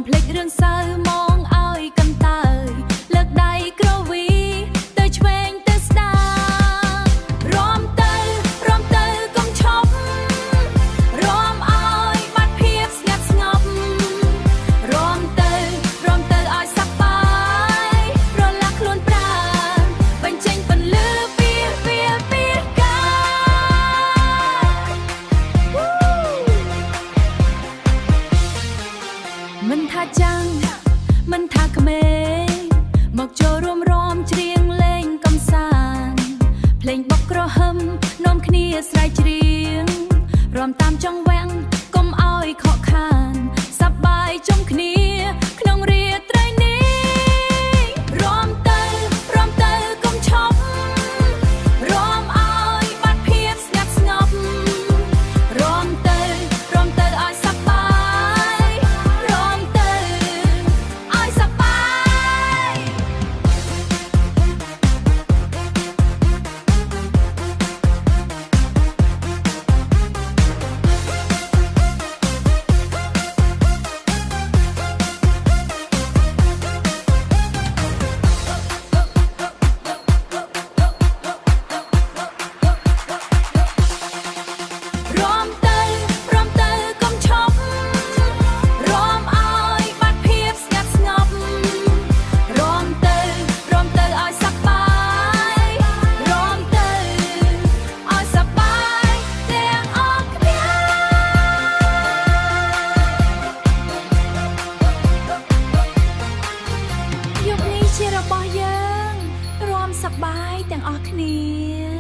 ភ្លេចរឿងសៅមកឲ្យកាន់តើយលើកដៃក្រវីទៅឆ្វេងទៅស្ដារំទៅកុំឈប់រំឲ្យបាត់ភាពស្ងាត់ស្ងប់រំទៅឲ្យសប្បាយរលាក់ខ្លួនប្រាណបញ្ចេញពន្លឺពីកាមិនថាចាំងមិនថាក្មេងមកចូលរួមរំច្រៀងលេងកំសាន្តភ្លេងបុកក្រហមនាំគ្នាស្រែកច្រៀងរំតាមចង្វាក់កុំឲ្យខកខានសប្បាយជុំគ្នាក្នុងរាត្រីនេះរំទៅកុំឈប់រំឲ្យបាត់ភាពស្ងាត់ស្ងប់រំទៅឲ្យសប្បាយរំទៅឲ្យសប្បាយរំទៅកុំឈប់រំឲ្យបាត់ភាពស្ងាត់ស្ងប់រំទៅឲ្យសប្បាយរំទៅឲ្យសប្បាយទាំងអស់គ្នាយុគនេះជារបស់យើងរំសប្បាយទាំងអស់គ្នា